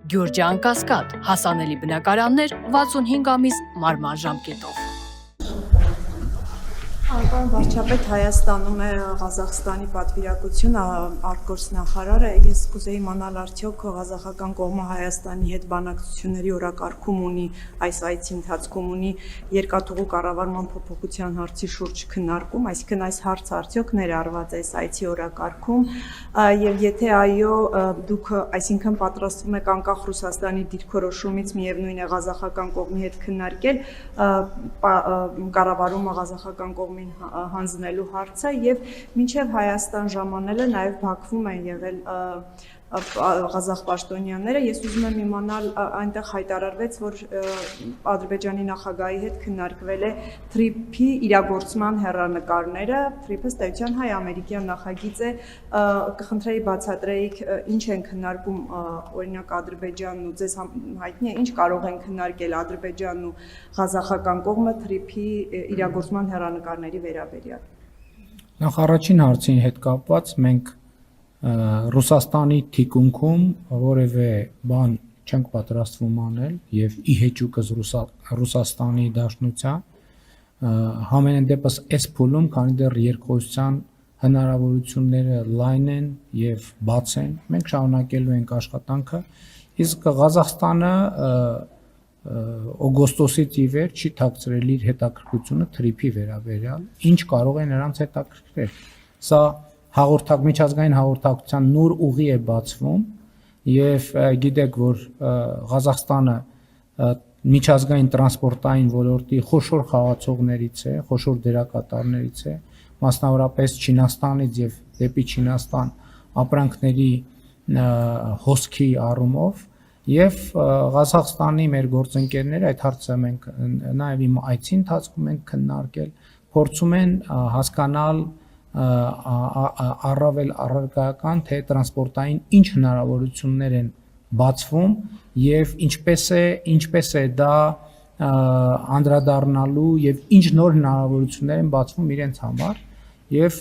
Գյուրջան Կասկադ, հասանելի բնակարաններ 65 ամիս մարման ժամկետով։ Պարոն վարչապետ, Հայաստանում է Ղազախստանի պատվիրակությունը, արտգործնախարարը, ես կուզեի իմանալ արդյոք ղազախական կողմը Հայաստանի հետ բանակցությունների օրակարգում ունի, այս այցի ընթացքում ունի երկաթուղու կառավարման փոփոխության հարցի շուրջ քննարկում, այսինքն այս հարցը արդյոք ներառված է այս այցի օրակարգում, եւ եթե այո, դուք այսինքն պատրաստվում եք անկախ Ռուսաստանի դիրքորոշումից միևնույն է ղազախական կողմի հետ քննարկել կառավարումը ղազախական կողմի հանձնելու հարցը եւ մինչեւ Հայաստան ժամանելը նաեւ Բաքվում են եղել ղազախ պաշտոնյաները ես ուզում եմ իմանալ այնտեղ հայտարարվեց որ Ադրբեջանի նախագահի հետ քննարկվել է թրիփի իրագործման հեռանկարները թրիփը ստեյության հայ-ամերիկյան նախագիծ է կխնդրեի բացատրեիք ինչ են քննարկում օրինակ Ադրբեջանն ու ձեզ հայտնի է ինչ կարող են քննարկել Ադրբեջանն ու ղազախական կողմը թրիփի իրագործման հեռանկարների վերաբերյալ Նախ առաջին հարցին հետ կապված մենք Ռուսաստանի թիկունքում որևէ բան չենք պատրաստվում անել եւ ի հեճուկս Ռուսաստանի Դաշնության համենայն դեպս այս փուլում քանի դեռ երկխոսության հնարավորությունները լայն են եւ բաց են մենք շարունակելու ենք աշխատանքը իսկ Ղազախստանը օգոստոսից ի վեր չի թաքցրել իր հետաքրքրությունը թրիփի վերաբերյալ ինչ կարող է նրանց հետաքրքրել սա միջազգային հաղորդակցության նոր ուղի է բացվում եւ գիտեք որ Ղազախստանը միջազգային տրանսպորտային ոլորտի խոշոր խաղացողներից է, խոշոր դերակատարներից է, մասնավորապես Չինաստանից եւ դեպի Չինաստան ապրանքների հոսքի առումով եւ Ղազախստանի մեր գործընկերները այդ հարցը մենք նաեւ իմ այցի ընթացքում ենք քննարկել, փորձում են հասկանալ առավել առարկայական թե տրանսպորտային ինչ հնարավորություններ են բացվում եւ ինչպես է դա անդրադառնալու եւ ինչ նոր հնարավորություններ են բացվում իրենց համար եւ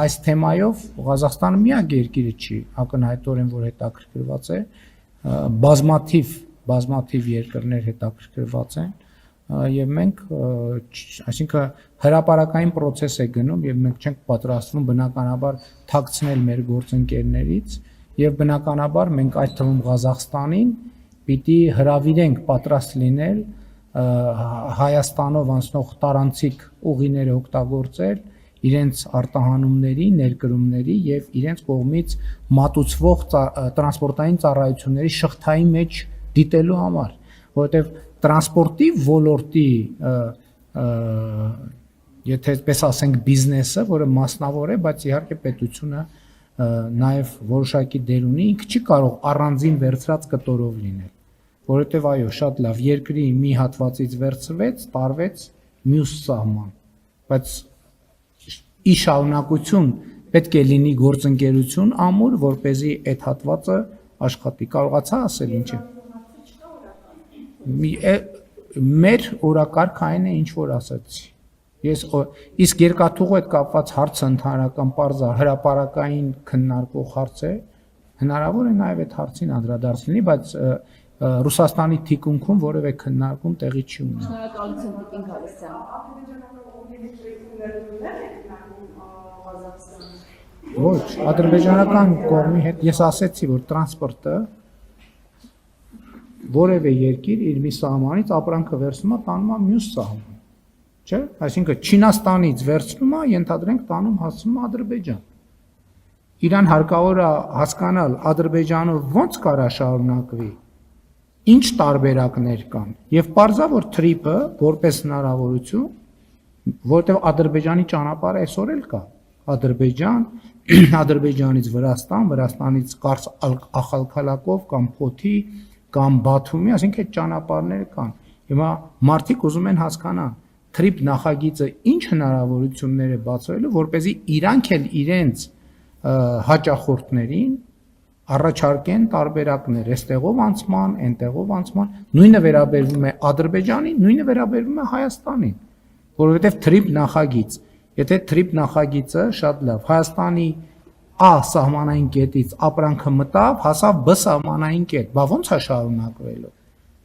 այս թեմայով Ղազախստանը միակ երկիրը չի ակնհայտորեն որ հետաքրքրված է բազմաթիվ երկրներ հետաքրքրված են եւ մենք այսինքն հրապարակային process է գնում եւ մենք չենք պատրաստվում բնականաբար թաքցնել մեր գործընկերներից եւ բնականաբար մենք այդ թվում Ղազախստանին պիտի հրավիրենք պատրաստ լինել Հայաստանով անցնող տարանցիկ ուղիները օգտագործել իրենց արտահանումների, ներկրումների եւ իրենց կողմից մատուցվող տրանսպորտային ծառայությունների շղթայի մեջ դիտելու համար, որովհետեւ տրանսպորտի ոլորտի եթե այսպես ասենք բիզնեսը, որը մասնավոր է, բայց իհարկե պետությունը նաև որոշակի դեր ունի, ինքը չի կարող առանձին վերցրած կտորով լինել, որովհետև այո, շատ լավ, երկրի մի հատվածից վերցվեց, տարվեց մյուս սահման, բայց ի շարունակություն պետք է լինի գործընկերություն ամուր, որպեսզի այդ հատվածը աշխատի, կարողացա ասել ինչ է։ Մեր օրակարգ այն է ինչ որ ասացի իսկ երկաթուղու հետ կապված հարցը ընդհանրական պարզա հրապարակային քննարկող հարց է հնարավոր է նաև այդ հարցին անդրադարձնի բայց Ռուսաստանի թիկունքում որևէ քննարկում տեղի չի ունենում Շնորհակալություն Տիկին Գալստյան Ոչ ադրբեջանական կողմի հետ ես ասեցի որ տրանսպորտը որևէ երկիր իր մի սահմանից ապրանքը վերցնում է տանում է մյուս սահման չէ այսինքն Չինաստանից վերցնում է ենթադրենք տանում հասցնում է Ադրբեջան իրան հարկավոր է հասկանալ Ադրբեջանը ոնց կարա շարունակվի ինչ տարբերակներ կան եւ պարզա որ թրիփը որպես հնարավորություն որտեղ Ադրբեջանի ճանապարհը այսօր էլ կա Ադրբեջան Ադրբեջանից Վրաստան Վրաստանից Կարս Ախալքալակով կամ Փոթի կամ Բաթումի, այսինքն այդ ճանապարհները կան։ Հիմա մարդիկ ուզում են հասկանալ թրիփ նախագիծը ինչ հնարավորություններ է բացվելու, որպեսզի իրանք էլ իրենց հաճախորդներին առաջարկեն տարբերակներ, այստեղով անցման, այնտեղով անցման, նույնը վերաբերվում է Ադրբեջանին, նույնը վերաբերվում է Հայաստանին, որովհետև թրիփ նախագիծ, եթե թրիփ նախագիծը շատ լավ, Հայաստանի A սահմանային կետից ապրանքը մտավ, հասավ B սահմանային կետ։ Բա ո՞նց է շարունակվելու։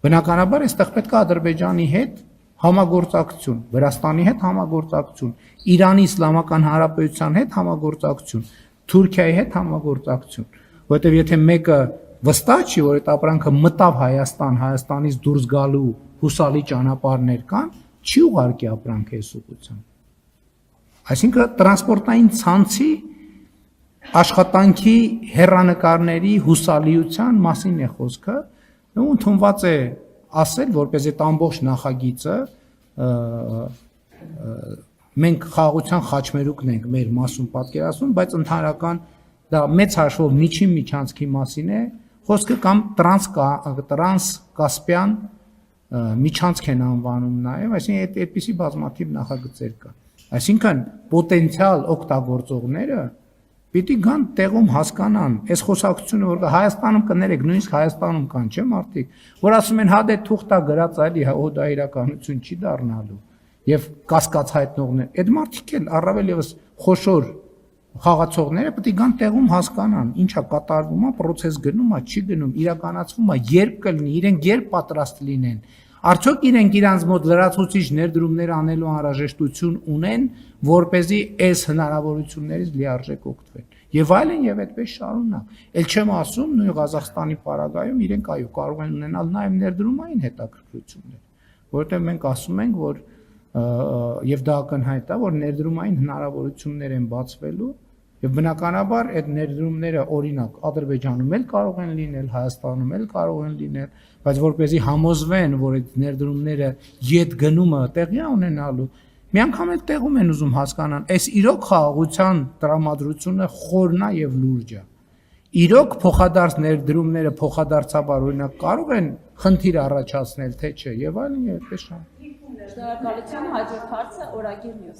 Բնականաբար այստեղ պետք է Ադրբեջանի հետ համագործակցություն, Վրաստանի հետ համագործակցություն, Իրանի Իսլամական Հանրապետության հետ համագործակցություն, Թուրքիայի հետ համագործակցություն, որովհետև եթե մեկը վստահ չի, որ այդ ապրանքը մտավ Հայաստան, Հայաստանից դուրս գալու հուսալի ճանապարհներ կան, չի ուղարկի ապրանքը այս ուղղությամբ։ Այսինքն տրանսպորտային ցանցի աշխատանքի հեռանկարների հուսալիության մասին է խոսքը, ու ընդունված է ասել, որպես այդ ամբողջ նախագիծը մենք խաղաղության խաչմերուկն ենք մեր մասում պատկերացնում, բայց ընդհանրական դա մեծ հաշվով միջին միջանցքի մասին է, խոսքը կամ տրանս-կասպյան միջանցք են անվանում նաև, այսինքն այդպիսի բազմաթիվ նախագծեր կան։ Այսինքն պոտենցիալ օգտագործողները պիտի գան տեղում հասկանան, այս խոսակցությունը որ Հայաստանում կներեք, նույնիսկ Հայաստանում կան, չէ՞ մարդիկ, որ ասում են հա դե թուղթա գրած այլի, հա դա իրականություն չի դառնալու եւ կասկած հայտնողներ, այդ մարդիկ են առավել եւս խոշոր խաղացողները պետք է գան տեղում հասկանան, ինչա կատարվում է, process գնում է, չի գնում, իրականացվում է, երբ կլինի, իրենք երբ պատրաստ լինեն, արդյոք իրենք իրանց մոտ լրացուցիչ ներդրումներ անելու անհրաժեշտություն ունեն, որպեսզի այս հնարավորություններից լիարժեք օգտվեն։ Եվ այլն եւ այդպես շարունակ։ Էլ չեմ ասում նույն Ղազախստանի պարագայում իրենք այո կարող են ունենալ նաեւ ներդրումային հետաքրքրություններ, որովհետեւ մենք ասում ենք, որ եւ դա ակնհայտ է, որ ներդրումային հնարավորություններ են բացվելու եւ բնականաբար այդ ներդրումները օրինակ Ադրբեջանում էլ կարող են լինել, Հայաստանում էլ կարող են լինել, բայց որպեսզի համոզվեն, որ այդ ներդրումները յետ գնումը տեղի ունենալու, մի անգամ էլ տեղում են ուզում հասկանան, այս իրոք խաղաղության տրամադրությունը խորն է եւ լուրջ է։ Իրոք փոխադարձ ներդրումները փոխադարձաբար օրինակ կարող են խնդիր առաջացնել, թե չէ, եւ այլն եւ այդպես շա։ Շնորհակալություն, հաջորդ հարցը օրագիր մյուս։